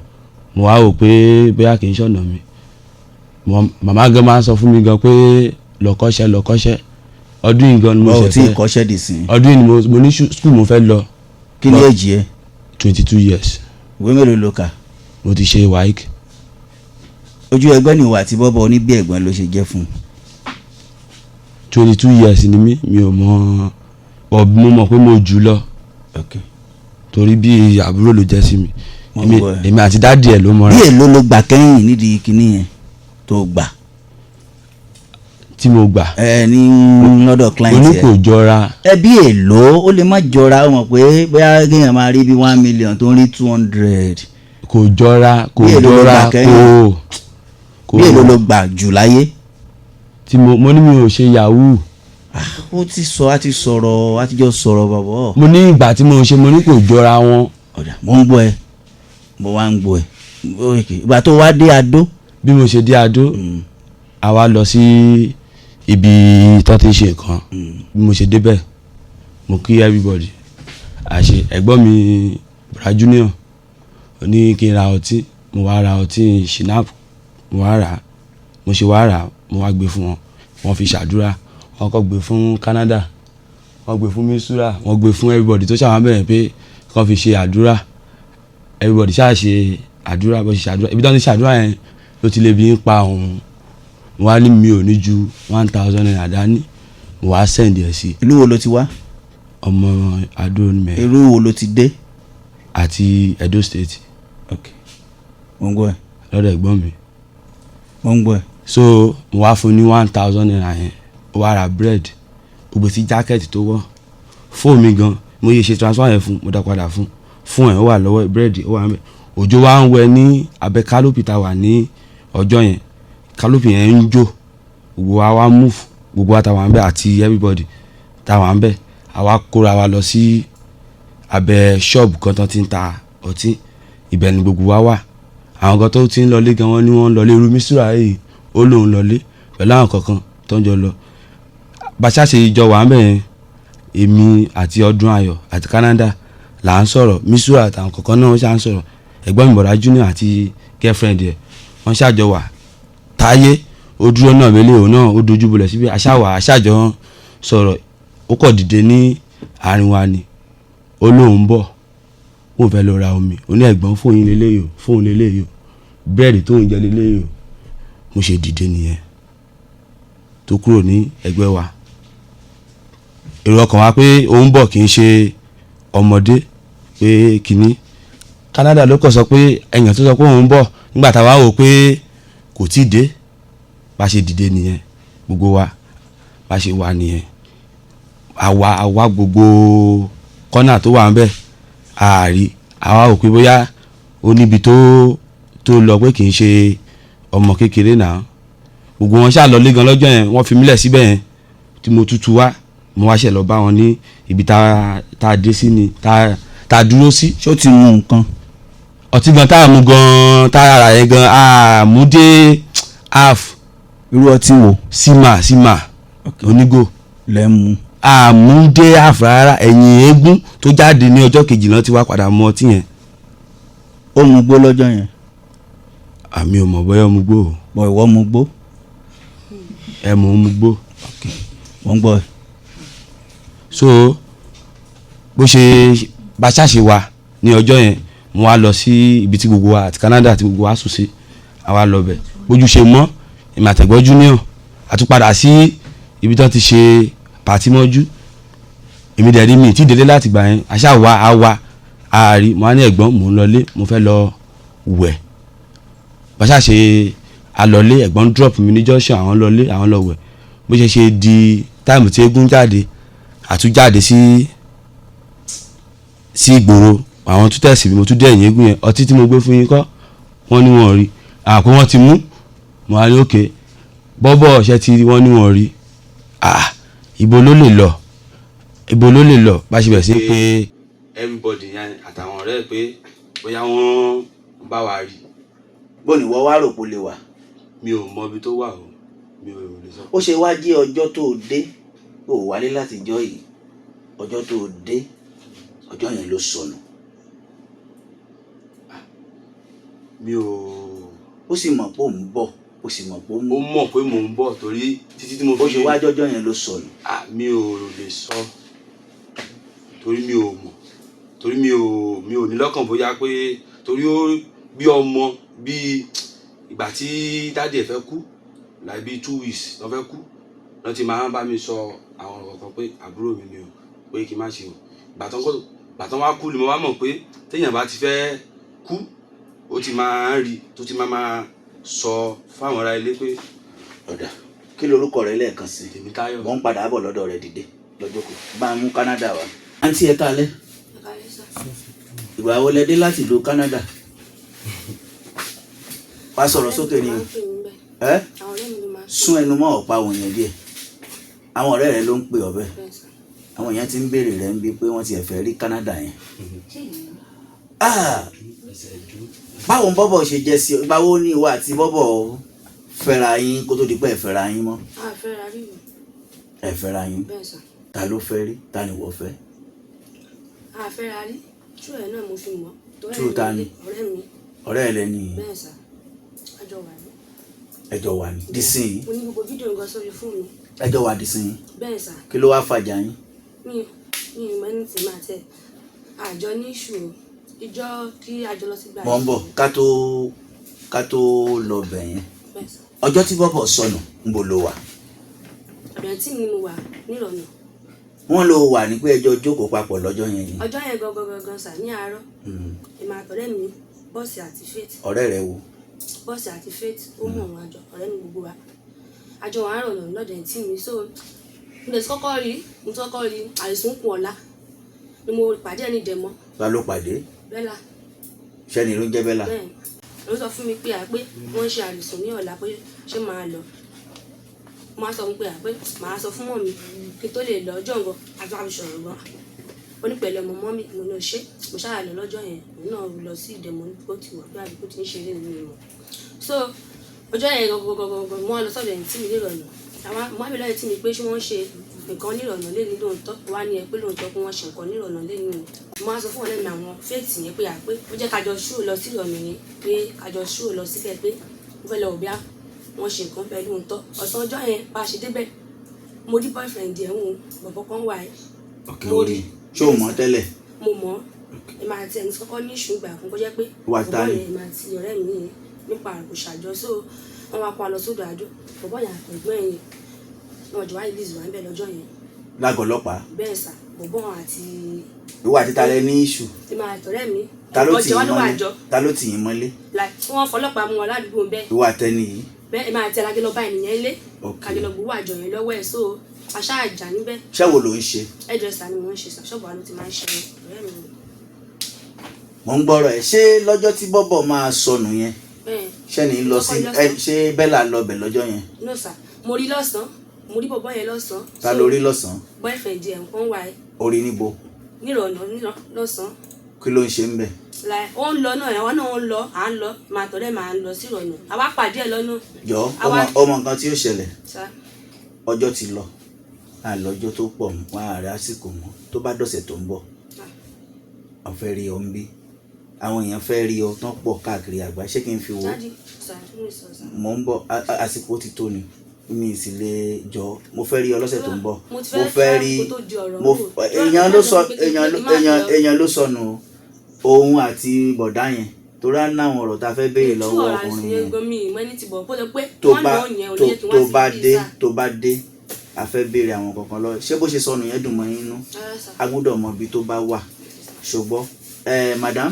mo wá wò pé bóyá kì í ṣọ̀nà mi. màmá gan máa ń sọ fún mi gan pé lọ kọ́ṣẹ́ ọdún yìí gan ni mo ṣe fẹ́. o tí ì kọ́ṣẹ́ dì sí. ọdún yìí ni mo ní school mo fẹ́ lọ. kí ni èjì ẹ. 22 years. ìwé mélòó ló kà. mo ti ṣe WAEC. ojú ẹgbẹ́ ni ìwà àti bọ́bọ̀ oníbí ẹ̀gbọ́n ló ṣe jẹ́ fún. 22 years ni mi ò mọ̀ mo mọ̀ pé mo jù lọ. torí bí àbúrò ló jẹ́ sí mi. èmi àti dáàdì ẹ̀ ló mọ́ra. bí èlò ló gbà kẹ́yìn nídìí kinní yẹn tó gbà. tí mo gbà. ní lọ́dọ̀ client yẹn. oní kò jọra. bí èlò ó lè má jọra ó mọ̀ pé bóyá kéèyàn máa rí bí 1 million tó ń rí 200. kò jọra kò bí èlò ló gbà jù láyé. tí mo ní mi ò ṣe yahoo. ó ti sọ a ti sọ̀rọ̀ a ti jọ sọ̀rọ̀ bàbá. mo ní ìgbà tí mo ṣe mo ní kò jọra wọn. ọ̀dà mo ń gbọ́ ẹ mo wá ń gbọ́ ẹ ìgbà tó wá dé Adó. bí mo ṣe dé Adó a wá lọ sí ibi tó ti ń ṣe nǹkan bí mo ṣe débẹ̀ mo kí everybody àṣe ẹ̀gbọ́n mi Bra Junior ó ní kí n ra ọtí mo wá ra ọtí Shinap mo wá rà mo ṣe wá rà mo wá gbé fún wọn wọ́n fi ṣàdúrà wọ́n kọ́ gbé fún Canada wọ́n gbé fún Misura wọ́n gbé fún everybody tó ṣàwọn bẹ̀rẹ̀ pé kàn fi ṣe àdúrà everybody ṣáà ṣe àdúrà bó ṣe ṣàdúrà ibi tó ń ṣe àdúrà yẹn ló ti lè bí ń pa òun mo wá ní mi ò ní ju 1000 naira dání mo wá send ẹ̀ sí. ìlú wo ló ti wá. ọmọ Adó ni mẹ́. ìlú wo ló ti dé. àti Edo State. ok mo ń gbọ́ ẹ. lọ́dọ̀ ẹ̀gbọ́n mi. mo ń gbọ́ ẹ. so mo wá fún ní 1000 naira yẹn ó wá ra bread ó gbé sí jákẹ́ẹ̀tì tó wọ̀ fóònù mi gan mo yẹ ṣe transfer yẹn fún mo dá padà fún ẹ̀ ó wà lọ́wọ́ bread ó wà ń bẹ̀ òjò wa ń wẹ ní abẹ́ kálópì tá a wà ní ọjọ́ yẹn kálópì yẹn ń jó gbogbo wa wá move gbogbo wa tá a wà ń bẹ̀ àti everybody tá a wà ń bẹ̀ àwa kóra wa lọ sí abẹ́ ṣọ́ọ̀bù kan tó ti ń ta ọtí ibẹ̀ ni gbogbo wa wà àwọn kan tó ti ń lọlé gan wọn ni wọ́n ń lọlé irú Misura yìí ó lóun lọlé pẹ̀lú àwọn kankan tó ń jọ lọ bàṣà ṣe ìjọ wà ń bẹ̀ yẹn èmi àti Ọdún Ayọ̀ àti Canada là ń sọ̀rọ̀ Misura àtàwọn kankan náà wọ́n ṣà ń sọ̀rọ̀ ẹ̀gbọ́n mi Bọ̀dá Junior àti girlfriend ẹ̀ wọ́n ṣàjọ wà Táyé ó dúró náà wẹ́lẹ́ òun náà ó dojú bolẹ̀ síbi àṣàjọ sọ̀rọ̀ ó kọ̀ dìde ní àárín wa ni ó lóun bọ̀ ó fẹ́ lọ ra omi ó ní ẹ̀gbọ́n fóun lélẹ́yò fóun lélẹ́yò bẹ́ẹ̀rì tóun jẹ lélẹ́yò mo ṣe dìde nìyẹn tó kúrò ní ẹgbẹ́ wa èrò ọkàn wa pé òun bọ̀ kì í ṣe ọmọdé pé kìíní Canada ló kọ̀ sọ pé ẹ̀yàn tó sọ pé òun bọ̀ nígbà táwa wò pé kò tí ì dé bá ṣe dìde nìyẹn gbogbo wa bá ṣe wà nìyẹn àwa gbogbo kọ́nà tó wà ń bẹ̀ ààrí àwa wò pé bóyá ó níbi tó lọ pé kì í ṣe ọmọ kékeré náà gbogbo wọn ṣáà lọ lé gan lọ́jọ́ yẹn wọ́n fi mílẹ̀ síbẹ̀ yẹn tí mo tutù wá mo wá ṣe lọ bá wọn ní ibi tá a dé sí ni tá a dúró sí. ṣó ti mú nǹkan. ọtí gan tá a mú gan tá a rà yẹn gan a mú dé half. irú ọtí wo. sima onígò lẹ́mu. a mú dé half rárá ẹ̀yìn eégún tó jáde ní ọjọ́ kejì náà ti wá padà mú ọtí yẹn. ó mu gbó lọ́jọ́ yẹn. àmì ò mọ̀ bóyá mu gbó o. bọ̀ ìwọ mu gbó. ẹ mọ̀ mu gbó. wọ́n gbọ́ ẹ. so bó ṣe bá ṣàṣe wa ní ọjọ́ yẹn mo wá lọ sí ibi tí gbogbo wa àti Canada tí gbogbo wa sùn sí àwa lọ bẹ̀ bójú ṣe mọ́ èmi àtẹ̀gbọ́n junior àtúpadà sí ibi tí wọ́n ti ṣe pàtí mọ́jú èmi dẹ̀ rí mi tí délé láti gbà yẹn àṣà wa àárí mo wá ní ẹ̀gbọ́n mò ń lọlé mo fẹ́ lọ wẹ̀ bá ṣàṣe alọlé ẹ̀gbọ́n drop mi ní junction àwọn lọlé àwọn lọ wẹ̀ bó ṣe di táìmù tí eégún jáde àtújáde sí ìgboro àwọn tún tẹ̀sí mi mo tún dé ẹ̀yìn eégún yẹn ọtí tí mo gbé fún yín kọ́ wọ́n ní wọ́n rí àpò wọ́n ti mú mo wá ní òkè bọ́bọ̀ ọ̀ṣẹ́ ti rí wọ́n ní wọ́n rí ibo ló lè lọ bá ṣe bẹ̀ sí pé everybody yẹn àtàwọn ọ̀rẹ́ pé bóyá wọ́n bá wa rí. bó ni wọ́n wá rò pé ó lè wà. mi ò mọ ibi tó wà o mi ò lè sọ. ó ṣe wá jẹ́ ọjọ́ tó dé ó wálé láti jọ́ yìí ọjọ́ tó dé ọjọ́ yẹn ló sọnù. mi ò. ó sì mọ̀ pé òun bọ̀ ó sì mọ̀ pé ó mọ̀ pé mò ń bọ̀ torí títí tí mo fi. ó ṣe wá jọ́jọ́ yẹn ló sọnù. mi ò lè sọ torí mi ò mọ̀ torí mi ò ní lọ́kàn bóyá pé torí ó bí ọmọ bí ìgbà tí dáàdì ẹ̀ fẹ́ kú láì bí 2 weeks lọ́ fẹ́ kú lọ́ ti máa ń bá mi sọ àwọn ọ̀rọ̀ kan pé àbúrò mi ni o pé kí n má ṣe o gbàtàn wá kú ni mo wá mọ̀ pé téèyàn bá ti fẹ́ kú ó ti máa ń rí tó ti máa sọ fáwọn ará ilé pé. ọ̀dà kí lorúkọ rẹ lẹ́ẹ̀kan sí. Tèmítáyọ̀. wọ́n ń padà bọ̀ lọ́dọ̀ rẹ dìde lọ́jọ́ kò bá a mú Canada wá. àǹtí ẹ káalẹ́. ìgbà wo lẹ dé láti ìlú Canada. wá sọ̀rọ̀ sókè ni o. sún ẹnu mọ́ ọ̀pá àwọn èèyàn díẹ̀ àwọn ọ̀rẹ́ rẹ ló ń pè ọ́ bẹ́ẹ̀ àwọn èèyàn ti ń béèrè rẹ ń bí pé wọ́n ti ẹ̀fẹ́ rí Canada yẹn. báwo ń bọ́bọ̀ ṣe jẹ́ sí ọ báwo ní ìwà àti bọ́bọ̀ fẹ́ra yín kó tó di pé ẹ fẹ́ra yín mọ́. fẹ́ra rí o. ẹ fẹ́ra yín ta ló fẹ́ rí ta ni wọ́n fẹ́. fẹ́ra rí tú ẹ̀ náà mo fi mọ̀. tú ta ni ọ̀rẹ́ mi. ọ̀rẹ́ ẹ lẹ́ni. bẹ́ẹ̀ sà ẹjọ́ wà ní. ẹjọ́ wà ní dísìn. mo ní gbogbo fídíò nǹkan sórí fóònù. ẹjọ́ wà dísìn. bẹ́ẹ̀ sà. kí ló wá fàjà yín. mi ò mọ ẹni tí máa tẹ àjọ ní ìṣù ìjọ kí àjọ lọ sí gbà. mọ̀ ń bọ̀ ká tó lọ bẹ̀ yẹn ọjọ́ tí bọ́bọ̀ sọnù ń bo ló wà. ọ̀dọ̀ tí mi wà nírọ̀nà. wọ́n ló wà ní pé ẹjọ́ jókòó papọ̀ lọ́jọ́ yẹn ni. ọjọ́ yẹn gangan sà ní àárọ̀ èmi àtọ̀rẹ́ mi bọ́ọ̀sì àti faith. ọ̀rẹ́ rẹ wo. bọ́ọ̀sì àti faith ó mọ̀ wọn àjọ ọ̀rẹ́ mi gbogbo wa àjọ wà á rọ̀nà lọ́dọ̀ tí mi so mo tẹ̀sí kọ́kọ́ rí àìsùn kù ọ̀la ni mo pàdé ẹni dẹ̀ mọ́. ta ló pàdé. Bẹ́là. sẹ́ni ló ń jẹ́ Bẹ́là. bẹ́ẹ̀ ló sọ fún mi pé wọ́n ń ṣe àìsùn ní ọ̀la pé ṣé máa lọ mo á sọ fún pé màá sọ fún mọ́ mi kí tó lè lọ ọjọ́ nǹkan àti wàá fi sọ̀rọ̀ gan ó ní pẹ̀lú ọmọ mọ́ mi mo lọ ṣe mo ṣáà lọ lọ́jọ́ yẹn òun náà lọ sí ìdẹ̀mọ́ kó ti wọ̀ bí àbíkú ti ń ṣeré nínú ìmọ̀ so ọjọ́ yẹn gangan mo wá lọ sọ́dọ̀ ẹ̀yìn tí mi nírọ̀nà mo wá bí lọ́yẹ̀ tí mi pé ṣé wọ́n ṣe nǹkan nírọ̀nà lé ní lóòótọ́ wá ní ẹ pé lóòótọ́ pé wọ́n ṣe nǹkan nírọ̀nà lé ní mo wá sọ fún ọ̀rẹ́ mi àwọn fẹ́ẹ̀tì yẹn pé ó jẹ́ kájọ ṣúrò lọ sí ìrọ̀nà yẹn pé kájọ ṣúrò lọ síbẹ̀ pé mo fẹ́ lọ òbí wọ́n ṣe nǹkan pẹ̀lú òótọ́ ọ̀sán ọjọ́ yẹn bá a ṣe débẹ̀ mo rí boyfriend ẹ̀ ń bọ̀bọ̀ kan wà ẹ́. mo rí ṣé o mọ̀ tẹ́lẹ̀. mo mọ̀ ẹ máa ti ẹni kọ́kọ́ ní ìṣù ìgbà kan kó jẹ́ pé bọ̀bọ̀ yẹn máa ti ọ̀rẹ́ mi yẹn nípa àrùn ṣàjọ so wọ́n wá pa lọ sódò àjò bọ̀bọ̀ yẹn àpẹ̀gbọ́n yẹn wọn jọ wá release wà ń bẹ̀ lọ́jọ́ yẹn. lágọ̀ọ́ ọlọ́pàá. bẹ́ẹ̀ sà bọ̀bọ̀ àti. ìwà àti talẹ̀ ní ìṣù. ti máa tọ̀rẹ́ mi. ta ló tì yín mọ́lé. wọ́n fọlọ́pàá mú wọn ládùúgbò bẹ́ẹ̀. ìwà àtẹni yìí. bẹ́ẹ̀ ẹ máa tẹ alájọ lọ bá ènìyàn ilé kájọ lọ gbowó àjọ yẹn lọ́wọ́ ẹ̀ so aṣá àjà níbẹ̀. ṣẹ́wó ló ń ṣe. ẹ̀dẹ̀sà ni mò ń ṣe ṣọ́ọ̀bù wa ló ti máa ń ṣe ọ̀rẹ́ mi. mo ń gbọ́rọ̀ ẹ̀ ṣé lọ́jọ́ tí bọ́bọ̀ máa sọnù yẹn ṣẹ́ni lọ sí ṣé Bẹ́là lọ bẹ̀ lọ́jọ́ yẹn. no sir mo rí lọ́sàn-án mo rí bọ̀bọ̀ yẹn lọ́sàn-án. ta ló rí lọ́sàn-án. boyfriend ẹ̀ ń wá ẹ. orí níbo. nírọ̀nà lọ́sàn-án. kí ló ń ṣe ń bẹ̀. ó ń lọ náà àwọn náà ń lọ à ń lọ màá tọ́lẹ̀ màá ń lọ sí ìrọ̀nà àwa pàdé ẹ̀ lọ́nà. jọ ọmọ nǹkan tí ó ṣẹlẹ̀ ọjọ́ ti lọ àlọ́jọ́ tó pọ̀ mọ́ ààrẹ àsìkò mọ́ tó bá dọ̀sẹ̀ tó ń bọ̀ wọ́n fẹ́ rí ọ ń bí àwọn èèyàn fẹ́ rí ọ tán pọ̀ káàkiri àgbà ṣé kí n fi wo mò ń bọ̀ àsìkò ti tó ni mi sì lè jọ mo fẹ́ rí ọ lọ́sẹ̀ tó ń bọ̀ mo fẹ́ rí èèyàn ló sọnù òun àti bọ̀dá yẹn torí á náwọn ọ̀rọ̀ tá a fẹ́ béèrè lọ́wọ́ ọkùnrin yẹn tó bá dé a fẹ́ béèrè àwọn kankan lọ ṣé bó ṣe sọnù yẹn dùn mọ́ yín nú a gbọ́dọ̀ mọ ibi tó bá wà ṣùgbọ́n madam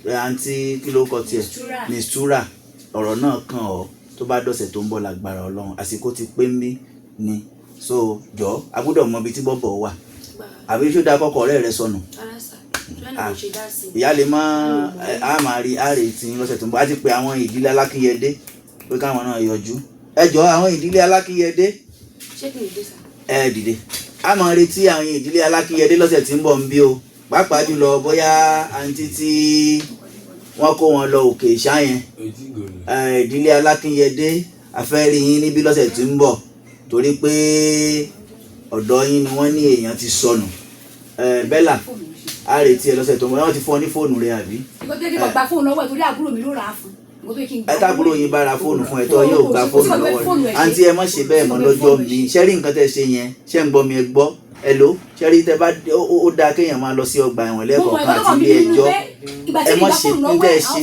àǹtí kí ló kọ tiẹ̀ mistura ọ̀rọ̀ náà kàn ọ́ tó bá dọ̀sẹ̀ tó ń bọ̀ lágbára ọlọ́run àsìkò ti pé ń bí ni so jọ a gbọ́dọ̀ mọ ibi tí bọ́bọ̀ wà àbí ṣó dáa kọ́kọ́ ọ̀rẹ́ rẹ sọnù ìyá lè má a máa rí àárẹ̀ tí lọ́sẹ̀ tó ń bọ̀ á ti pe àwọn ìdílé Alákíyẹdé pé káwọn náà yọjú ẹ jọ àwọn ìdílé Alákíyẹdé dìde a máa retí àwọn ìdílé Alákíyẹdé lọ́sẹ̀ tí ń bọ̀ ń bí o pàápàá jùlọ bóyá àǹtí tí wọ́n kó wọn lọ òkè ìṣá yẹn ìdílé Alákíyẹdé a fẹ́ rí yín níbí lọ́sẹ̀ tí ń bọ̀ torí pé ọ̀dọ̀ yín ni wọ́n ní èèyàn ti sọnù Bella a retí ẹ lọ́sẹ̀ tó ń bọ̀ wọ́n ti fún ọ ní fóònù rẹ àbí. ìgbọ́dọ̀ kí n gba fóònù lọ́wọ́ ẹ̀ torí àbúrò mi ló rà á fún ẹ tábúrò yín bá ra fóònù fún ẹ̀tọ́ yóò gba fóònù lọ́wọ́ rẹ̀ àǹtí ẹ má ṣe bẹ́ẹ̀ mọ́ lọ́jọ́ mi ṣẹ́rí nǹkan tẹ́ ṣe yẹn ṣé ń gbọ́ mi ẹ gbọ́ ẹ ló ṣẹ́rí tẹ́ bá ó dáa kéèyàn máa lọ sí ọgbà ẹ̀wọ̀n lẹ́kọ̀ọ̀kan àti ilé ẹjọ́ ẹ má ṣe ń tẹ́ ṣe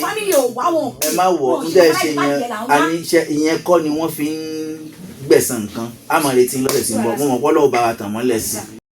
ẹ má wọ̀ ń tẹ́ ṣe yẹn àní ìyẹn kọ́ ni wọ́n fi ń gbẹ̀san nǹkan á máa retí lọ́sẹ̀ tí ń bọ̀ mo mọ̀ pé Ọlọ́run bá wa tàn mọ́lẹ̀ sí i.